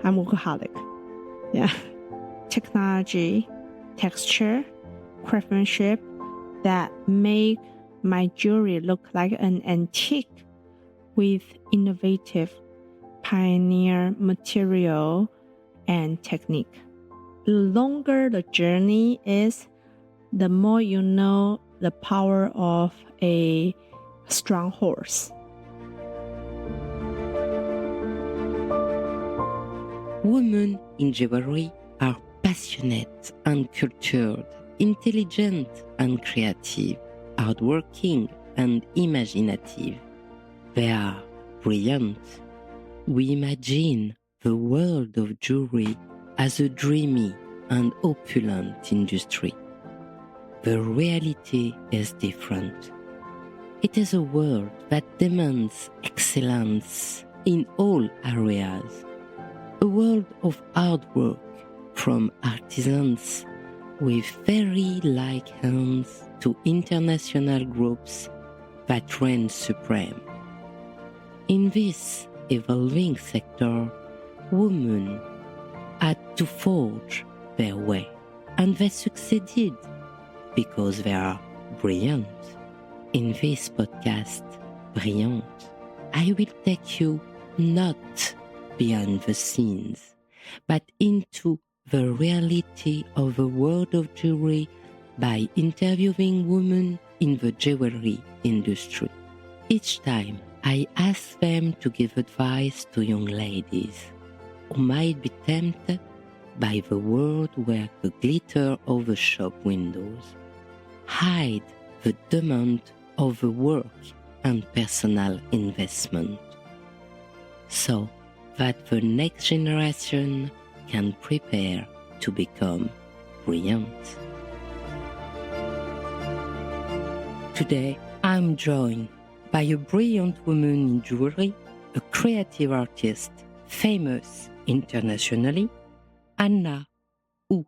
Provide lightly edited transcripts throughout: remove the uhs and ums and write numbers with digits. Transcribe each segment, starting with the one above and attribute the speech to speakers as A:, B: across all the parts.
A: I'm workaholic. Yeah. Technology, texture, craftsmanship that make my jewelry look like an antique with innovative pioneer material and technique. The longer the journey is, the more you know the power of a strong horse.
B: Women in jewelry are passionate and cultured, intelligent and creative, hardworking and imaginative. They are brilliant. We imagine the world of jewelry as a dreamy and opulent industry. The reality is different. It is a world that demands excellence in all areas. A world of hard work from artisans with very light hands to international groups that reign supreme. In this evolving sector, women had to forge their way, and they succeeded because they are brilliant. In this podcast, Brillante, I will take you not behind the scenes, but into the reality of the world of jewelry by interviewing women in the jewelry industry. Each time, I ask them to give advice to young ladies who might be tempted by the world where the glitter of the shop windows hide the demand of the work and personal investment, so that the next generation can prepare to become brilliant. Today, I'm joined by a brilliant woman in jewelry, a creative artist famous internationally, Anna Hu.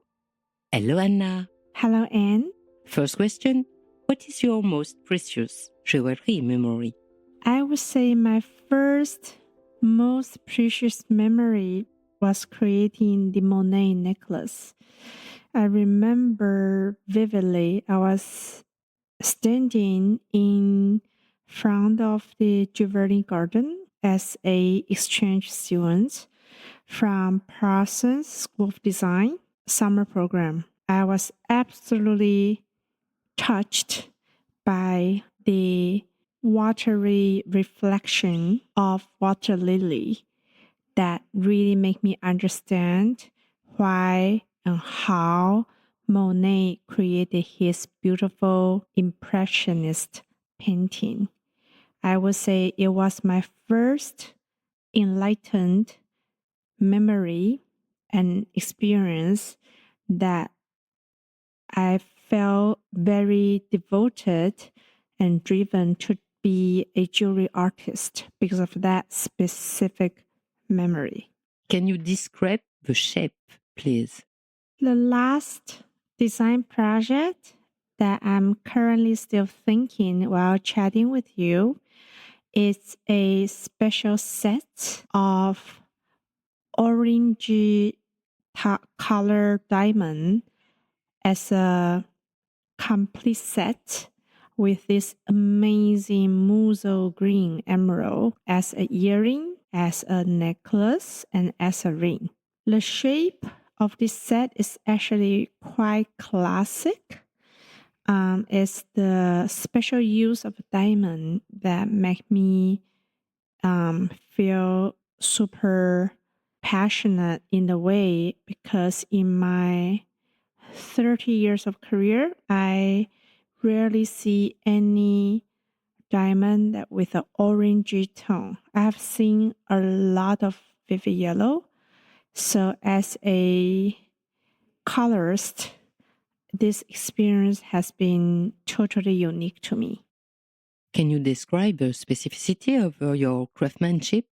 B: Hello, Anna.
A: Hello, Anne.
B: First question, what is your most precious jewelry memory?
A: I would say my first most precious memory was creating the Monet necklace. I remember vividly I was standing in front of the jewelry garden as a exchange student from Parsons School of Design summer program. I was absolutely touched by the watery reflection of water lily that really make me understand why and how Monet created his beautiful impressionist painting. I would say it was my first enlightened memory and experience that I felt very devoted and driven to be a jewelry artist because of that specific memory.
B: Can you describe the shape, please?
A: The last design project that I'm currently still thinking while chatting with you is a special set of orange color diamond as a complete set with this amazing Musée green emerald as a earring, as a necklace, and as a ring. The shape of this set is actually quite classic. It's the special use of diamond that make me feel super passionate in the way, because in my 30 years of career, I rarely see any diamond that with an orangey tone. I have seen a lot of vivid yellow. So as a colorist, this experience has been totally unique to me.
B: Can you describe the specificity of your craftsmanship?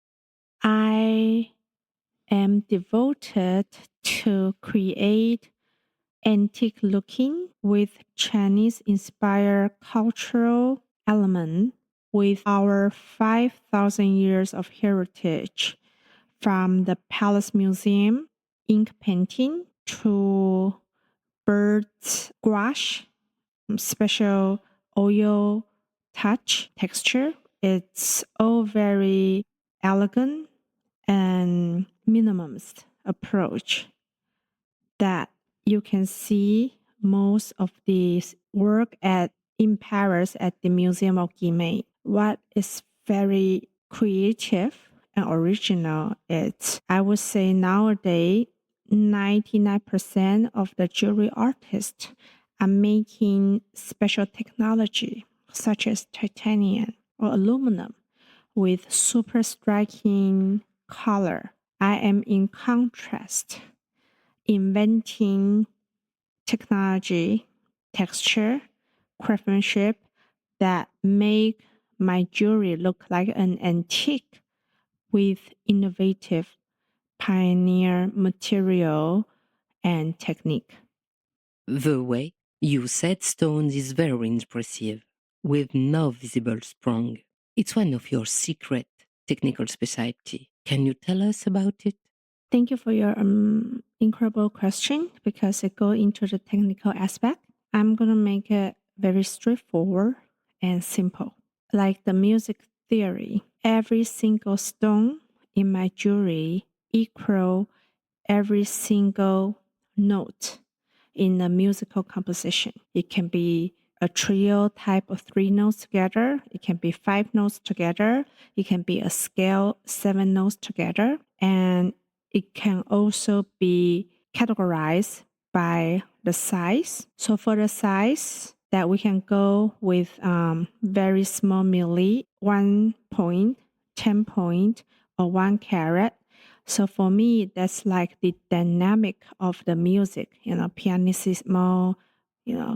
A: I am devoted to create antique looking with Chinese inspired cultural element with our 5,000 years of heritage from the Palace Museum, ink painting, to birds gouache, special oil touch texture. It's all very elegant and minimalist approach that you can see most of these work in Paris at the Museum of Guimet. What is very creative and original is, I would say nowadays, 99% of the jewelry artists are making special technology such as titanium or aluminum with super striking color. I am in contrast, inventing technology, texture, craftsmanship that make my jewelry look like an antique with innovative pioneer material and technique.
B: The way you set stones is very impressive, with no visible sprung. It's one of your secret technical specialty. Can you tell us about it?
A: Thank you for your incredible question because it goes into the technical aspect. I'm going to make it very straightforward and simple. Like the music theory, every single stone in my jewelry equal every single note in a musical composition. It can be a trio type of 3 notes together. It can be 5 notes together. It can be a scale 7 notes together. And it can also be categorized by the size. So for the size, that we can go with very small milli, 1 point, 10 point, or 1 carat. So for me, that's like the dynamic of the music, pianissimo,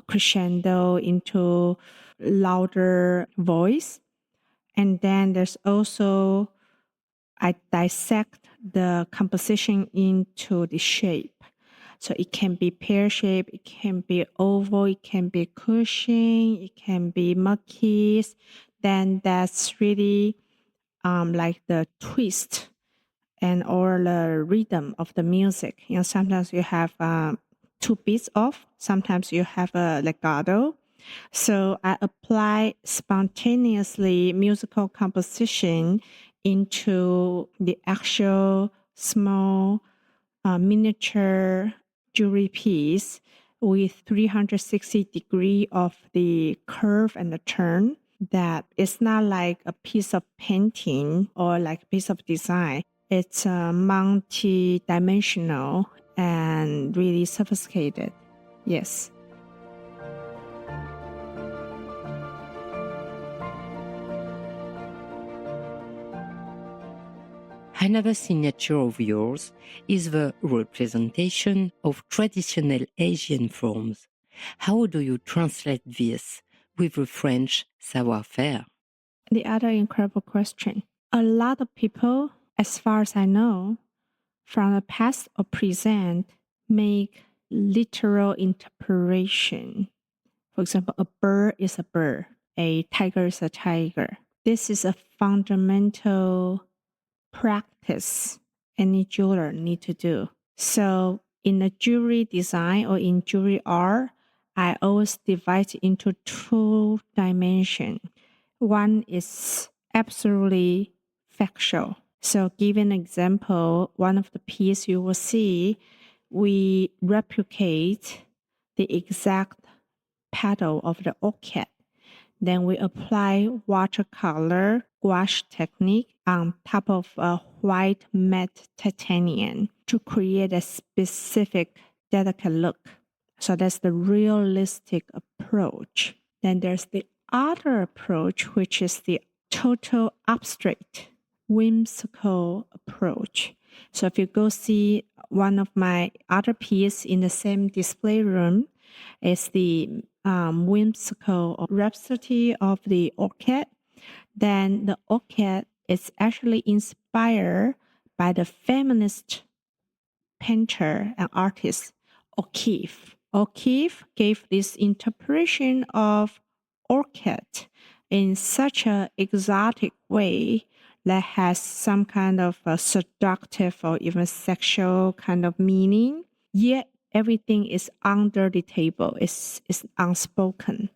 A: crescendo into louder voice. And then there's also, I dissect the composition into the shape. So it can be pear shape, it can be oval, it can be cushion, it can be monkeys. Then that's really like the twist and or the rhythm of the music. Sometimes you have 2 beats off, sometimes you have a legato. So I apply spontaneously musical composition into the actual small miniature jewelry piece with 360 degree of the curve and the turn. That it's not like a piece of painting or like a piece of design. It's multi-dimensional and really sophisticated. Yes.
B: Another signature of yours is the representation of traditional Asian forms. How do you translate this with the French savoir-faire?
A: The other incredible question. A lot of people, as far as I know, from the past or present, make literal interpretation. For example, a bird is a bird, a tiger is a tiger. This is a fundamental practice any jeweler need to do. So in the jewelry design or in jewelry art, I always divide into 2 dimensions. One is absolutely factual. So give an example, one of the pieces you will see, we replicate the exact petal of the orchid. Then we apply watercolor gouache technique on top of a white matte titanium to create a specific delicate look. So that's the realistic approach. Then there's the other approach, which is the total abstract, whimsical approach. So if you go see one of my other pieces in the same display room, is the whimsical rhapsody of the orchid. Then the orchid is actually inspired by the feminist painter and artist O'Keeffe. O'Keeffe gave this interpretation of orchid in such an exotic way that has some kind of a seductive or even sexual kind of meaning, yet everything is under the table. It's unspoken.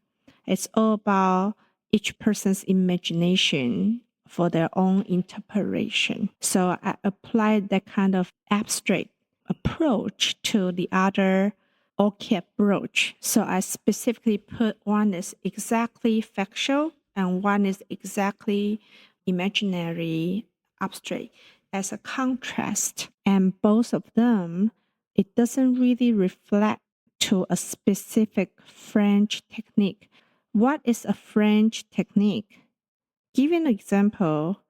A: It's all about each person's imagination for their own interpretation. So I applied that kind of abstract approach to the other orchid brooch. So I specifically put one is exactly factual and one is exactly imaginary abstract as a contrast. And both of them, it doesn't really reflect to a specific French technique. What is a French technique? Give an example.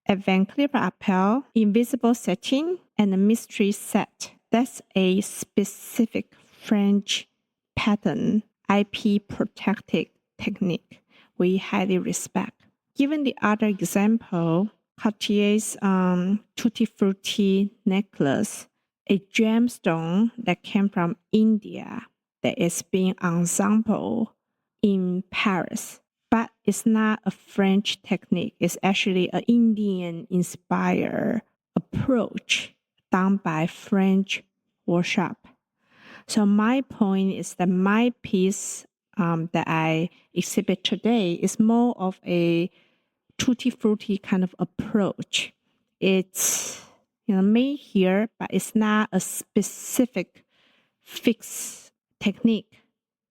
A: A Van Cleef Arpels, invisible satin, and a mystery set. That's a specific French pattern, IP protected technique we highly respect. Given the other example, Cartier's Tutti Frutti necklace, a gemstone that came from India that is being ensemble in Paris. But it's not a French technique. It's actually an Indian-inspired approach done by French workshop. So my point is that my piece that I exhibit today is more of a tutti frutti kind of approach. It's made here, but it's not a specific fixed technique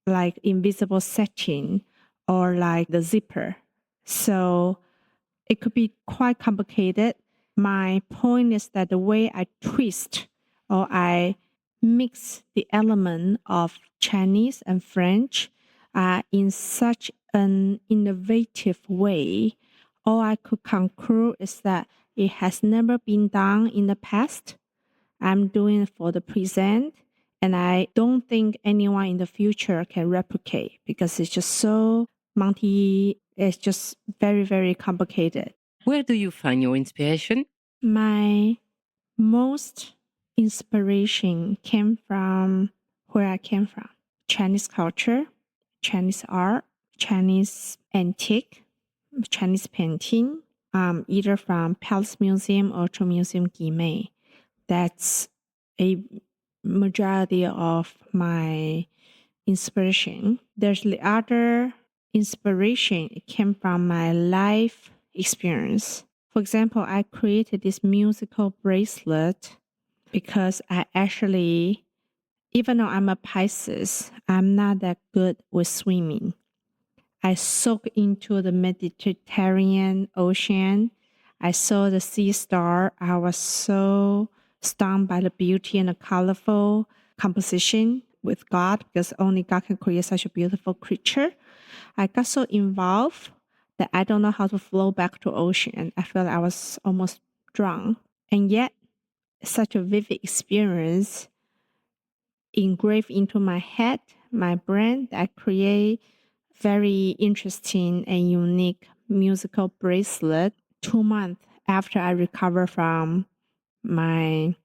A: like invisible satin or like the zipper. So it could be quite complicated. My point is that the way I twist or I mix the element of Chinese and French in such an innovative way, all I could conclude is that it has never been done in the past. I'm doing it for the present. And I don't think anyone in the future can replicate because it's just so it's just very, very complicated.
B: Where do you find your inspiration?
A: My most inspiration came from where I came from. Chinese culture, Chinese art, Chinese antique, Chinese painting, either from Palace Museum or to Museum Guimei. That's a majority of my inspiration. There's the other inspiration. It came from my life experience. For example, I created this musical bracelet because I actually, even though I'm a Pisces, I'm not that good with swimming. I soaked into the Mediterranean Ocean. I saw the sea star. I was so stunned by the beauty and the colorful composition with God because only God can create such a beautiful creature. I got so involved that I don't know how to flow back to ocean. I felt I was almost drowned. And yet, such a vivid experience engraved into my head, my brain, that I create very interesting and unique musical bracelet 2 months after I recover from my,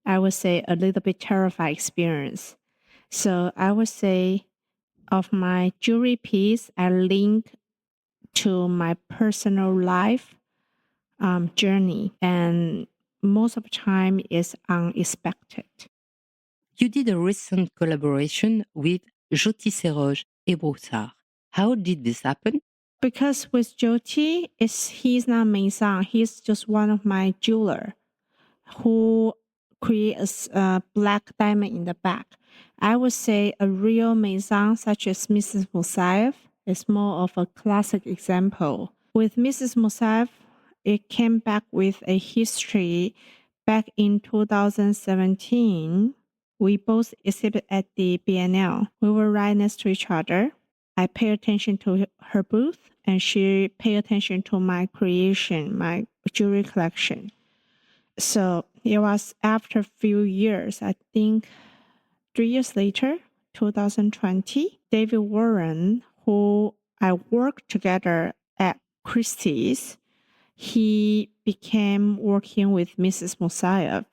A: I would say, a little bit terrified experience. So I would say of my jewelry piece, I link to my personal life journey, and most of the time is unexpected.
B: You did a recent collaboration with Joti et Broussard. How did this happen?
A: Because with Jyoti, he's not Maison, he's just one of my jeweler who creates a black diamond in the back. I would say a real Maison such as Mrs. Moussaieff is more of a classic example. With Mrs. Moussaieff, it came back with a history. Back in 2017, we both exhibited at the Biennale. We were right next to each other. I pay attention to her booth and she paid attention to my creation, my jewelry collection. So it was after a few years, I think 3 years later, 2020, David Warren, who I worked together at Christie's, he became working with Mrs. Moussaieff.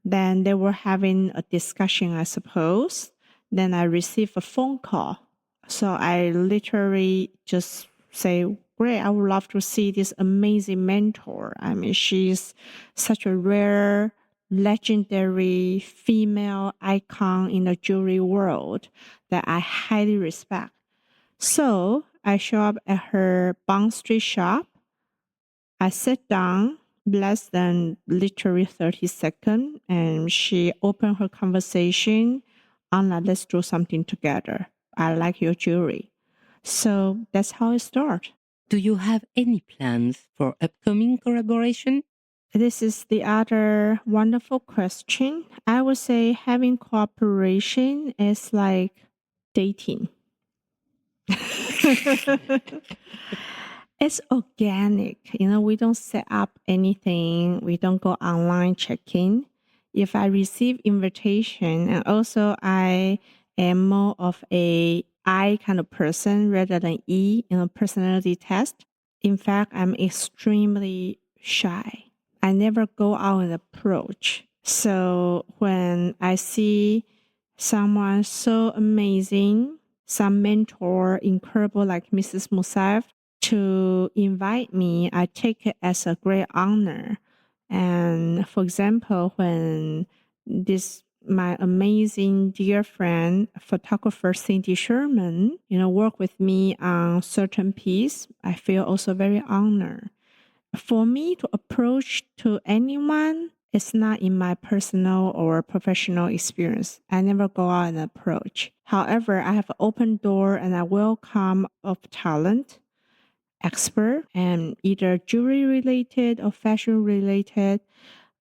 A: Then they were having a discussion, I suppose. Then I received a phone call. So I literally just say, great. I would love to see this amazing mentor. I mean, she's such a rare, legendary female icon in the jewelry world that I highly respect. So I show up at her Bond Street shop. I sit down less than literally 30 seconds, and she opened her conversation on like, let's do something together. I like your jewelry. So that's how it started.
B: Do you have any plans for upcoming collaboration?
A: This is the other wonderful question. I would say having cooperation is like dating. It's organic. We don't set up anything. We don't go online check-in. If I receive invitation, and also I am more of a I kind of person rather than E in a personality test. In fact, I'm extremely shy. I never go out and approach. So when I see someone so amazing, some mentor incredible like Mrs. Moussaieff, to invite me, I take it as a great honor. And for example, when my amazing dear friend, photographer Cindy Sherman, work with me on certain piece, I feel also very honored. For me to approach to anyone, it's not in my personal or professional experience. I never go out and approach. However, I have an open door and I welcome of talent, expert, and either jewelry related or fashion related.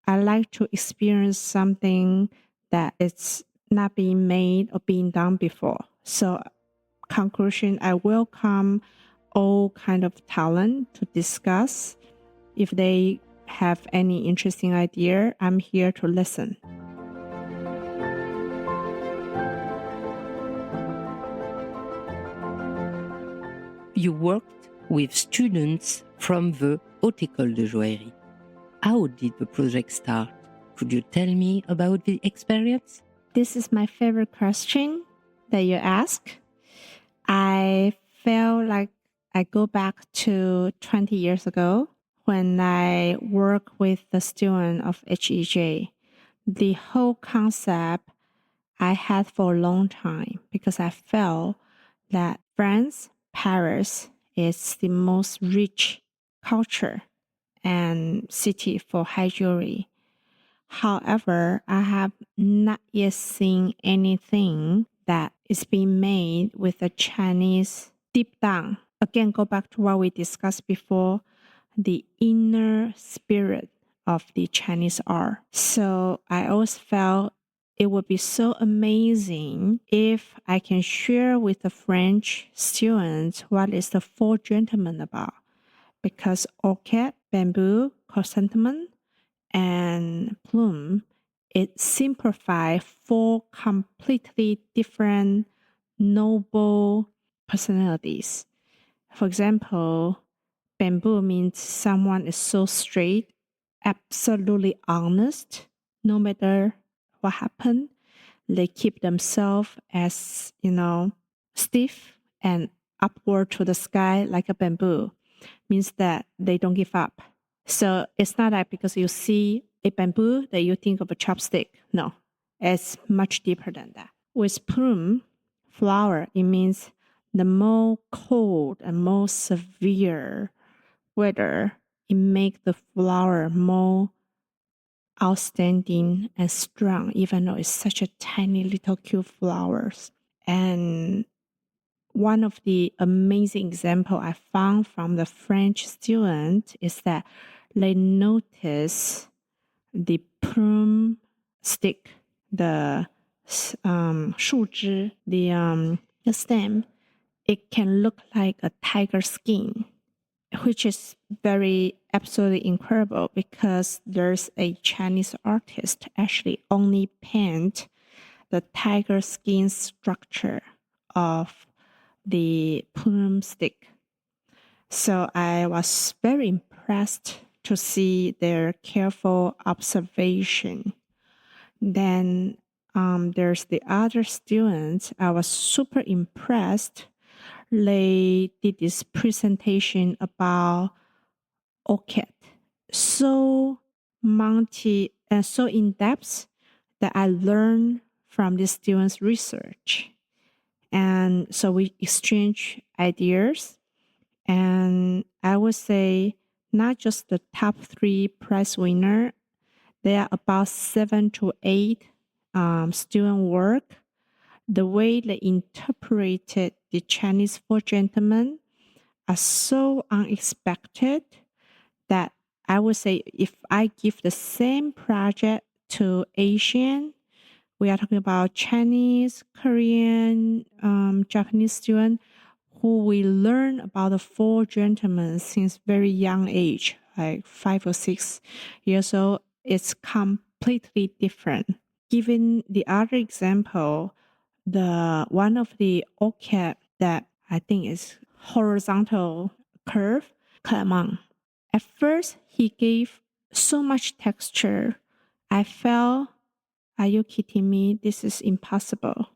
A: I like to experience something that it's not being made or being done before. So conclusion, I welcome all kind of talent to discuss. If they have any interesting idea, I'm here to listen.
B: You worked with students from the Haute Ecole de Joaillerie. How did the project start? Could you tell me about the experience?
A: This is my favorite question that you ask. I feel like I go back to 20 years ago when I worked with the student of HEJ. The whole concept I had for a long time because I felt that France, Paris is the most rich culture and city for high jewelry. However, I have not yet seen anything that is being made with the Chinese deep down. Again, go back to what we discussed before, the inner spirit of the Chinese art. So I always felt it would be so amazing if I can share with the French students what is the four gentlemen about. Because orchid, bamboo, chrysanthemum, and plume, it simplifies four completely different noble personalities. For example, bamboo means someone is so straight, absolutely honest, no matter what happened. They keep themselves as, stiff and upward to the sky like a bamboo. Means that they don't give up. So it's not like because you see a bamboo that you think of a chopstick. No, it's much deeper than that. With plume, flower, it means the more cold and more severe weather, it makes the flower more outstanding and strong, even though it's such a tiny little cute flowers. And one of the amazing example I found from the French student is that they notice the plume stick, the 树枝, the stem. It can look like a tiger skin, which is very absolutely incredible because there's a Chinese artist actually only paint the tiger skin structure of the plume stick. So I was very impressed to see their careful observation. Then there's the other students. I was super impressed. they did this presentation about orchid. So and so in depth that I learned from the students' research. And so we exchange ideas. And I would say not just the top 3 prize winner, there are about 7 to 8 student work. The way they interpreted the Chinese four gentlemen are so unexpected that I would say if I give the same project to Asian, we are talking about Chinese, Korean, Japanese student who will learn about the four gentlemen since very young age, like 5 or 6 years old. It's completely different. Given the other example, the one of the orchid that I think is horizontal curve, Clement. At first, he gave so much texture. I felt, are you kidding me? This is impossible.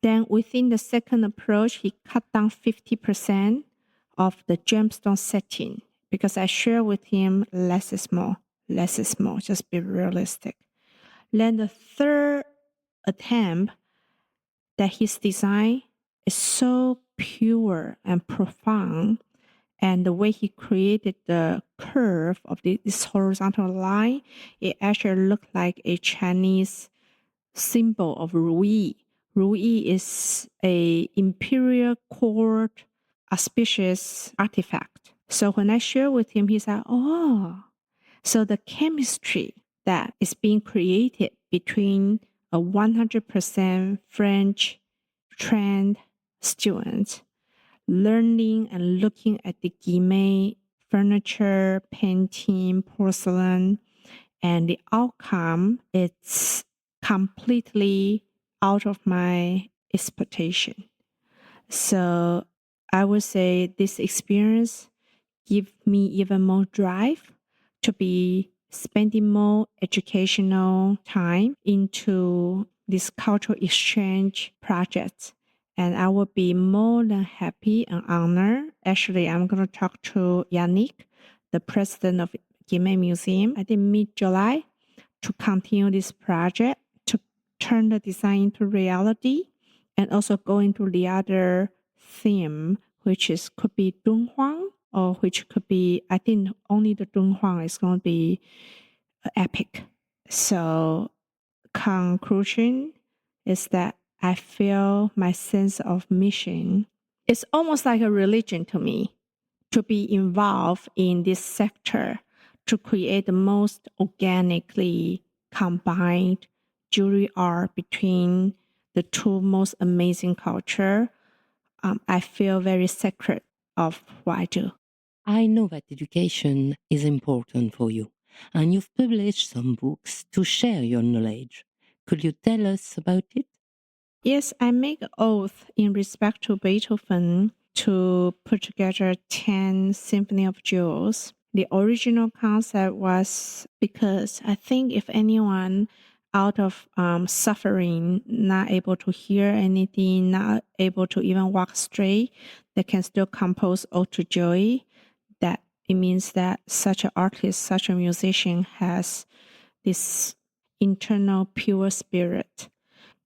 A: Then within the second approach, he cut down 50% of the gemstone setting because I share with him less is more, just be realistic. Then the third attempt that his design is so pure and profound, and the way he created the curve of this horizontal line, it actually looked like a Chinese symbol of Ruyi. Ruyi is a imperial court auspicious artifact. So when I share with him, he said, oh, so the chemistry that is being created between a 100% French trained student learning and looking at the Guimet furniture, painting, porcelain, and the outcome, it's completely out of my expectation. So I would say this experience give me even more drive to be spending more educational time into this cultural exchange project. And I will be more than happy and honored. Actually, I'm going to talk to Yannick, the president of Guimet Museum, I think mid-July, to continue this project, to turn the design into reality, and also go into the other theme, which is could be Dunhuang, or which could be, I think only the Dunhuang is going to be epic. So conclusion is that I feel my sense of mission. It's almost like a religion to me to be involved in this sector to create the most organically combined jewelry art between the two most amazing culture. I feel very sacred of what I do.
B: I know that education is important for you, and you've published some books to share your knowledge. Could you tell us about it?
A: Yes, I make an oath in respect to Beethoven to put together 10 Symphony of Jewels. The original concept was because I think if anyone out of suffering, not able to hear anything, not able to even walk straight, they can still compose ode to joy. That it means that such an artist, such a musician has this internal pure spirit.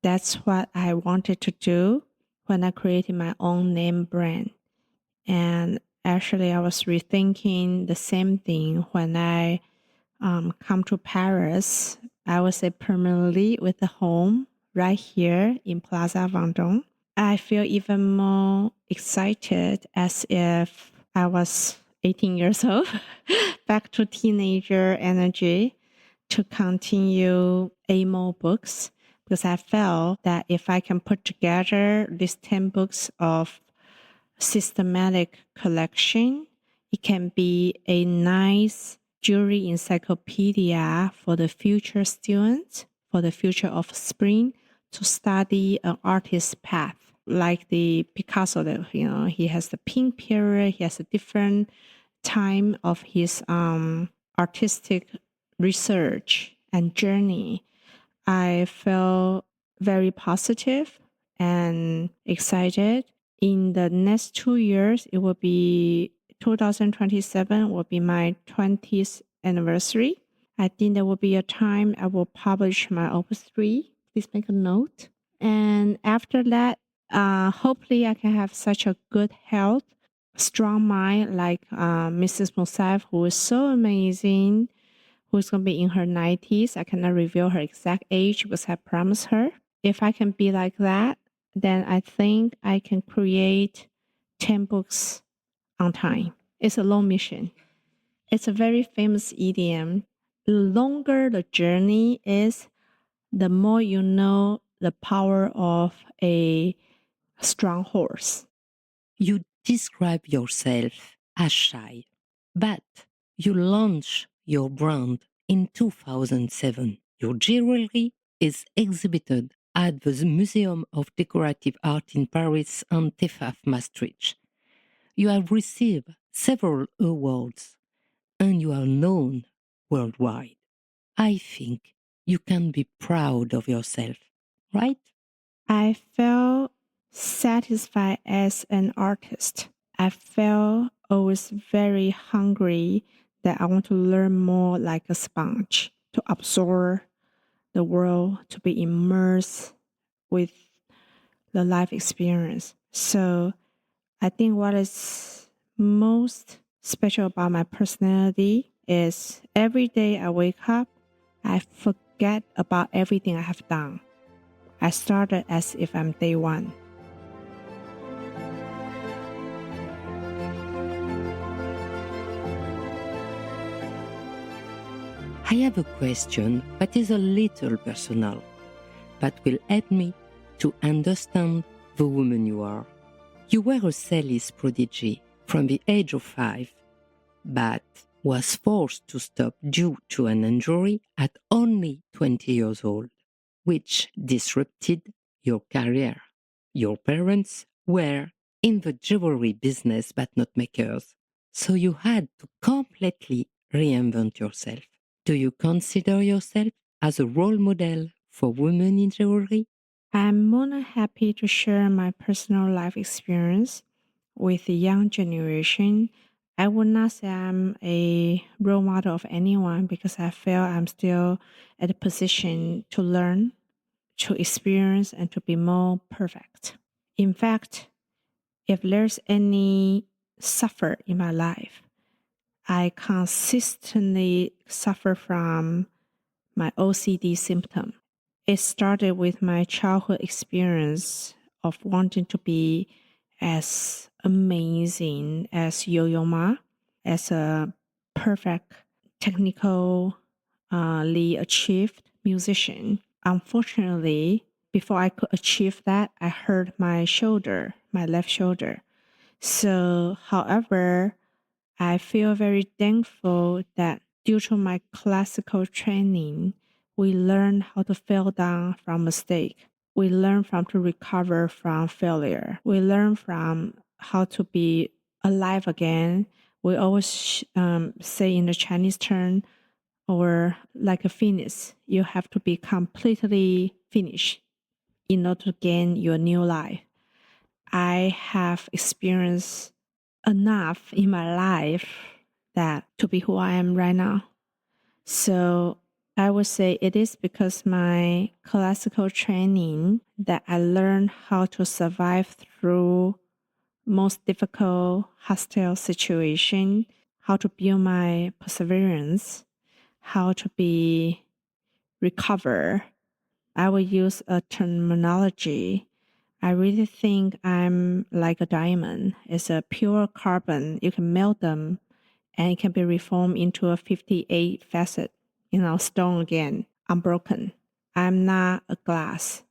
A: That's what I wanted to do when I created my own name brand. And actually, I was rethinking the same thing when I come to Paris. I would say permanently with a home right here in Plaza Vendôme. I feel even more excited as if I was 18 years old, back to teenager energy to continue more books because I felt that if I can put together these 10 books of systematic collection, it can be a nice jewelry encyclopedia for the future students, for the future offspring to study an artist's path. Like the Picasso, that he has the pink period, he has a different time of his artistic research and journey. I felt very positive and excited in the next 2 years, it will be 2027 will be my 20th anniversary. I think there will be a time I will publish my Opus 3. Please make a note. And after that, hopefully I can have such a good health, strong mind like Mrs. Moussaieff, who is so amazing, who's going to be in her 90s. I cannot reveal her exact age because I promised her. If I can be like that, then I think I can create 10 books on time. It's a long mission. It's a very famous idiom. The longer the journey is, the more you know the power of a strong horse.
B: You describe yourself as shy, but you launched your brand in 2007. Your jewelry is exhibited at the Museum of Decorative Art in Paris and TEFAF Maastricht. You have received several awards and you are known worldwide. I think you can be proud of yourself, right?
A: I felt satisfied as an artist. I felt always very hungry that I want to learn more like a sponge, to absorb the world, to be immersed with the life experience. So I think what is most special about my personality is every day I wake up, I forget about everything I have done. I started as if I'm day one.
B: I have a question that is a little personal, but will help me to understand the woman you are. You were a cellist prodigy from the age of 5, but was forced to stop due to an injury at only 20 years old, which disrupted your career. Your parents were in the jewelry business but not makers, so you had to completely reinvent yourself. Do you consider yourself as a role model for women in jewelry?
A: I'm more than happy to share my personal life experience with the young generation. I would not say I'm a role model of anyone because I feel I'm still at a position to learn, to experience, and to be more perfect. In fact, if there's any suffer in my life, I consistently suffer from my OCD symptom. It started with my childhood experience of wanting to be as amazing as Yo-Yo Ma, as a perfect technically achieved musician. Unfortunately, before I could achieve that, I hurt my shoulder, my left shoulder. So, however, I feel very thankful that due to my classical training, we learn how to fall down from mistake. We learn from to recover from failure. We learn from how to be alive again. We always say in the Chinese term, or like a finish, you have to be completely finished in order to gain your new life. I have experienced enough in my life that to be who I am right now. So I would say it is because my classical training that I learned how to survive through most difficult hostile situation, how to build my perseverance, how to be recover. I will use a terminology. I really think I'm like a diamond. It's a pure carbon. You can melt them and it can be reformed into a 58 facet, stone again, unbroken. I'm not a glass.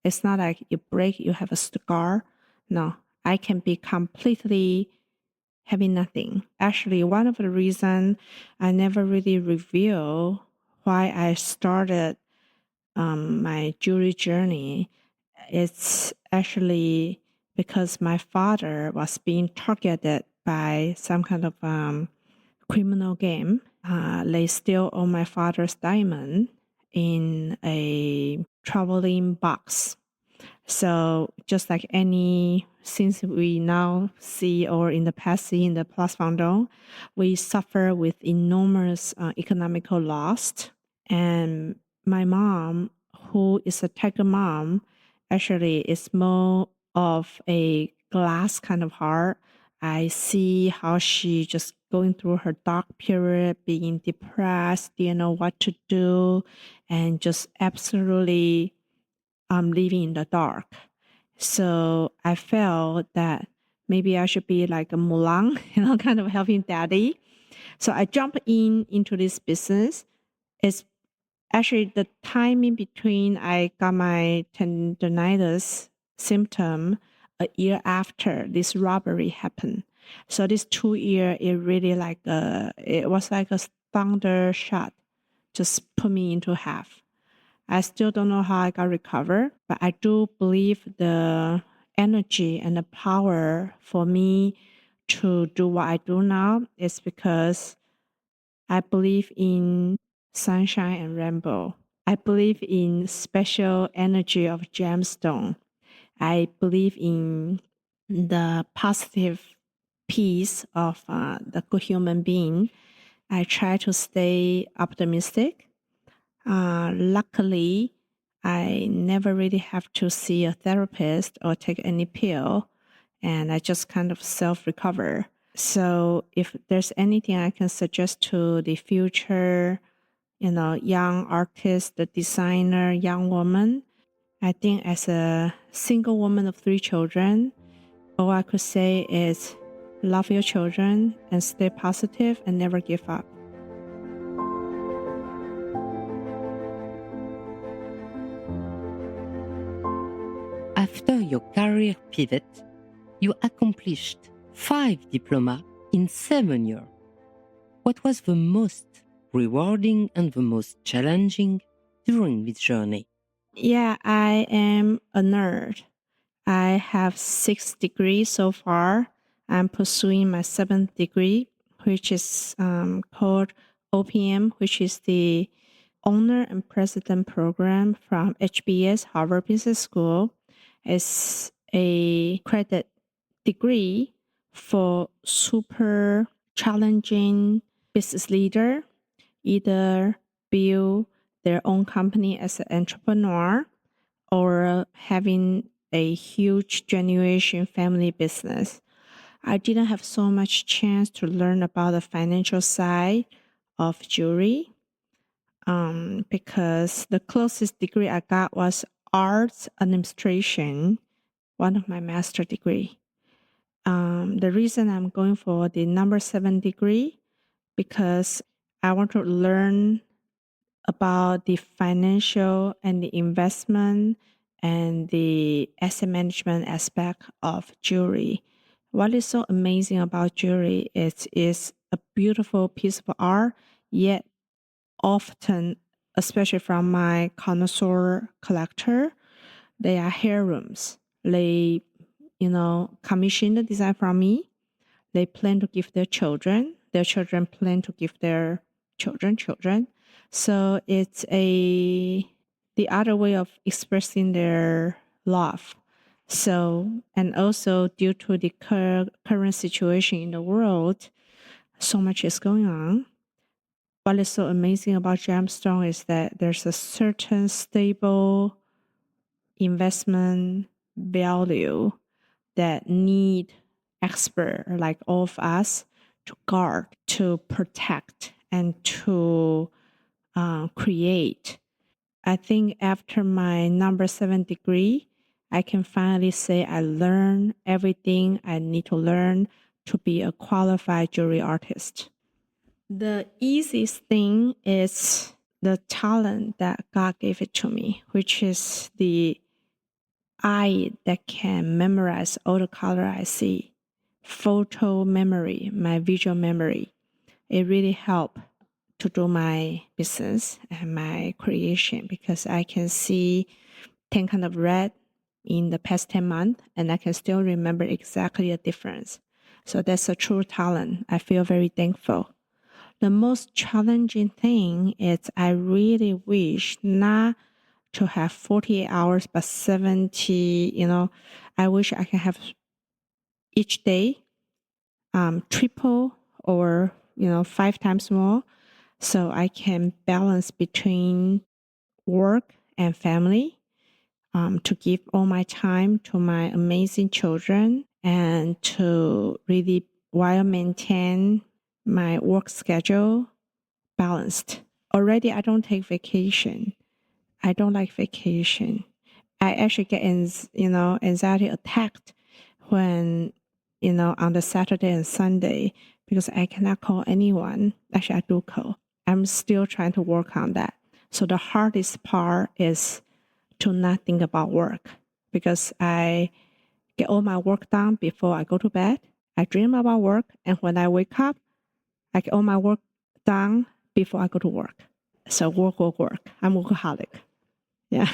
A: It's not like you break, you have a scar. No, I can be completely having nothing. Actually, one of the reasons I never really reveal why I started my jewelry journey, it's actually because my father was being targeted by some kind of criminal game. They steal all my father's diamond in a traveling box. So just like any, since we now see or in the past see in the Place Vendôme, we suffer with enormous economical loss. And my mom, who is a tiger mom, actually is more of a glass kind of heart. I see how she just going through her dark period, being depressed, didn't know what to do, and just absolutely living in the dark. So I felt that maybe I should be like a Mulan, kind of helping daddy. So I jumped into this business. It's actually the timing between I got my tendonitis symptom a year after this robbery happened. So this 2 year, it really it was like a thunder shot, just put me into half. I still don't know how I got recovered, but I do believe the energy and the power for me to do what I do now is because I believe in sunshine and rainbow. I believe in special energy of gemstone. I believe in the positive piece of the good human being. I try to stay optimistic. Luckily, I never really have to see a therapist or take any pill, and I just kind of self-recover. So if there's anything I can suggest to the future, young artist, the designer, young woman, I think as a single woman of 3 children, all I could say is love your children and stay positive and never give up.
B: After your career pivot, you accomplished 5 diplomas in 7 years. What was the most rewarding and the most challenging during this journey?
A: Yeah, I am a nerd. I have 6 degrees so far. I'm pursuing my 7th degree, which is called OPM, which is the Owner and President Program from HBS, Harvard Business School. It's a credit degree for super challenging business leader, either build their own company as an entrepreneur or having a huge generation family business. I didn't have so much chance to learn about the financial side of jewelry because the closest degree I got was arts administration, one of my master degree. The reason I'm going for the number 7 degree because I want to learn about the financial and the investment and the asset management aspect of jewelry. What is so amazing about jewelry is a beautiful piece of art, yet often, especially from my connoisseur collector, they are heirlooms. They, commission the design from me. They plan to give their children plan to give their children. So it's the other way of expressing their love. So, and also due to the current situation in the world, so much is going on. What is so amazing about gemstone is that there's a certain stable investment value that need expert like all of us to guard, to protect, and to create. I think after my number 7 degree, I can finally say I learned everything I need to learn to be a qualified jewelry artist. The easiest thing is the talent that God gave it to me, which is the eye that can memorize all the color I see. Photo memory, my visual memory. It really helped to do my business and my creation because I can see 10 kind of red in the past 10 months and I can still remember exactly the difference. So that's a true talent. I feel very thankful. The most challenging thing is I really wish not to have 48 hours, but 70, I wish I can have each day triple or, 5 times more. So I can balance between work and family, to give all my time to my amazing children and to really while maintain my work schedule balanced. Already I don't take vacation. I don't like vacation. I actually get anxiety attacked when, on the Saturday and Sunday because I cannot call anyone. Actually, I do call. I'm still trying to work on that. So the hardest part is to not think about work because I get all my work done before I go to bed. I dream about work. And when I wake up, I get all my work done before I go to work. So work, work, work. I'm workaholic. Yeah.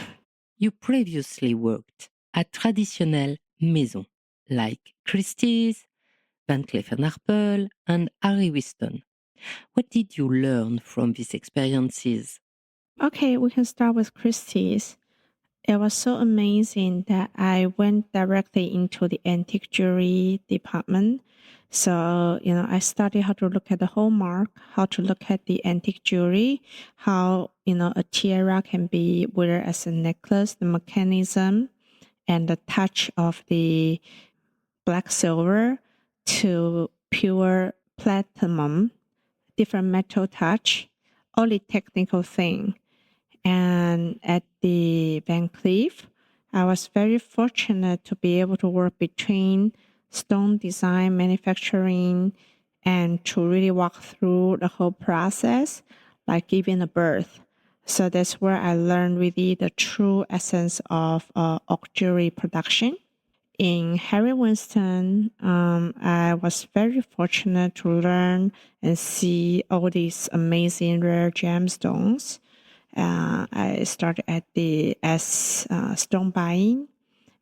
B: You previously worked at traditional maisons like Christie's, Van Cleef & Arpels, and Harry Whiston. What did you learn from these experiences?
A: Okay, we can start with Christie's. It was so amazing that I went directly into the antique jewelry department. So, I studied how to look at the hallmark, how to look at the antique jewelry, how, a tiara can be wear as a necklace, the mechanism and the touch of the black silver to pure platinum, different metal touch, all the technical thing. And at the Van Cleef, I was very fortunate to be able to work between stone design, manufacturing, and to really walk through the whole process, like giving a birth. So that's where I learned really the true essence of auxiliary production. In Harry Winston, I was very fortunate to learn and see all these amazing rare gemstones. I started at the stone buying,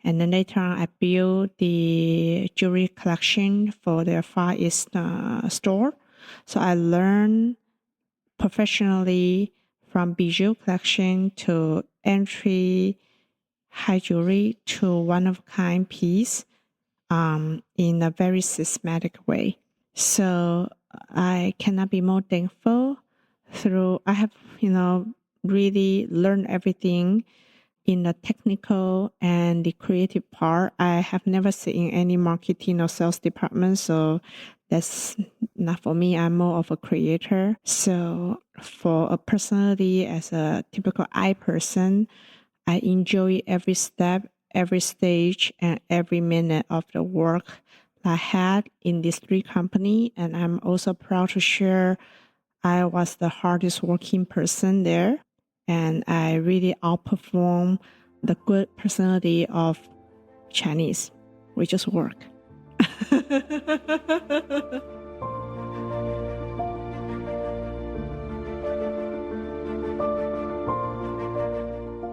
A: and then later on I built the jewelry collection for the Far East store. So I learned professionally from bijou collection to entry high jewelry to one-of-a-kind piece in a very systematic way. So I cannot be more thankful I have, really learned everything in the technical and the creative part. I have never seen any marketing or sales department, so that's not for me. I'm more of a creator. So for a personality as a typical I person, I enjoy every step, every stage, and every minute of the work I had in this 3 company. And I'm also proud to share I was the hardest working person there. And I really outperformed the good personality of Chinese. We just work.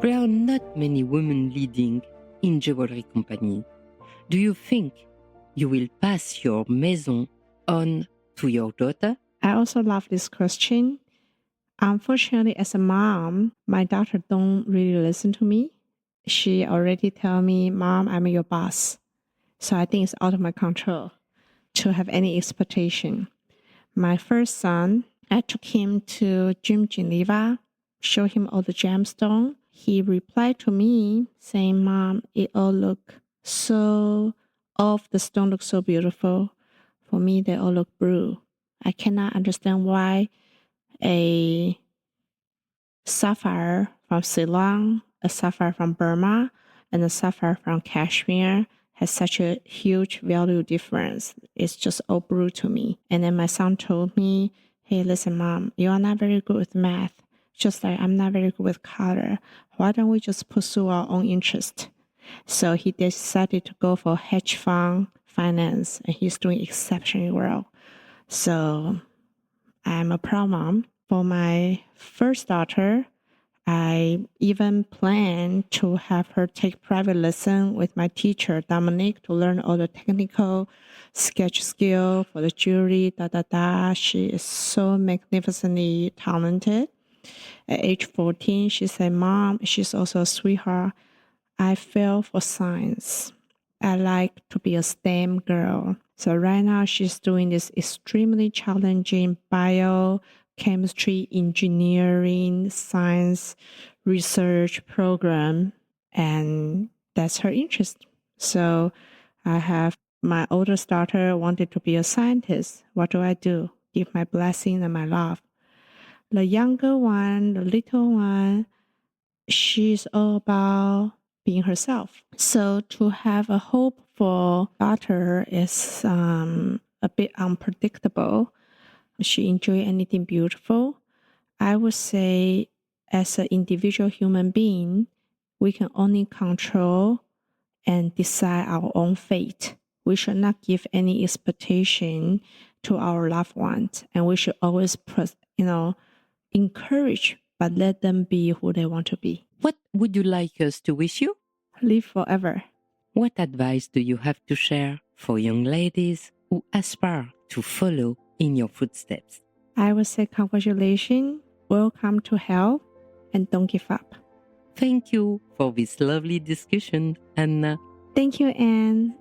B: There are not many women leading in jewelry companies. Do you think you will pass your maison on to your daughter?
A: I also love this question. Unfortunately, as a mom, my daughter don't really listen to me. She already tell me, Mom, I'm your boss. So I think it's out of my control to have any expectation. My first son, I took him to Gym Geneva, show him all the gemstone. He replied to me saying, Mom, all of the stone looks so beautiful. For me, they all look blue. I cannot understand why a sapphire from Ceylon, a sapphire from Burma, and a sapphire from Kashmir has such a huge value difference. It's just all blue to me. And then my son told me, hey, listen, Mom, you are not very good with math. Just like I'm not very good with color. Why don't we just pursue our own interest? So he decided to go for hedge fund finance, and he's doing exceptionally well. So I'm a proud mom. For my first daughter, I even plan to have her take private lesson with my teacher, Dominique, to learn all the technical sketch skill for the jewelry, She is so magnificently talented. At age 14, she said, Mom, she's also a sweetheart. I fell for science. I like to be a STEM girl. So right now she's doing this extremely challenging biochemistry, engineering, science research program. And that's her interest. So I have my oldest daughter wanted to be a scientist. What do? Give my blessing and my love. The younger one, the little one, she's all about being herself. So to have a hopeful daughter is a bit unpredictable. She enjoys anything beautiful. I would say as an individual human being, we can only control and decide our own fate. We should not give any expectation to our loved ones, and we should always, encourage, but let them be who they want to be.
B: What would you like us to wish you?
A: Live forever.
B: What advice do you have to share for young ladies who aspire to follow in your footsteps?
A: I would say congratulations, welcome to hell, and don't give up.
B: Thank you for this lovely discussion, Anna.
A: Thank you, Anne.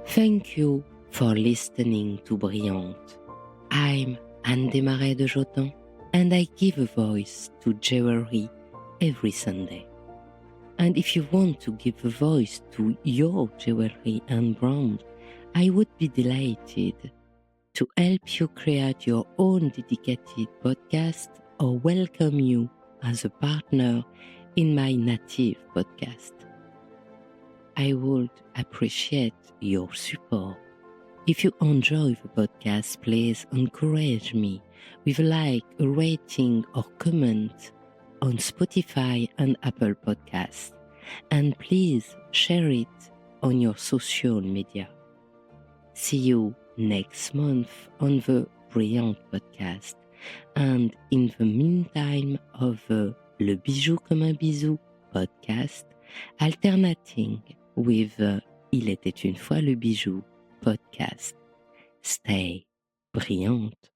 B: Thank you for listening to Brillante. I'm Anne Desmarais de Jotan, and I give a voice to jewelry every Sunday. And if you want to give a voice to your jewelry and brand, I would be delighted to help you create your own dedicated podcast or welcome you as a partner in my native podcast. I would appreciate your support. If you enjoy the podcast, please encourage me with a like, a rating or comment on Spotify and Apple Podcasts. And please share it on your social media. See you next month on the Brillante podcast. And in the meantime of the Le Bijou comme un bisou podcast, alternating with Il était une fois le bijou podcast. Stay brillante.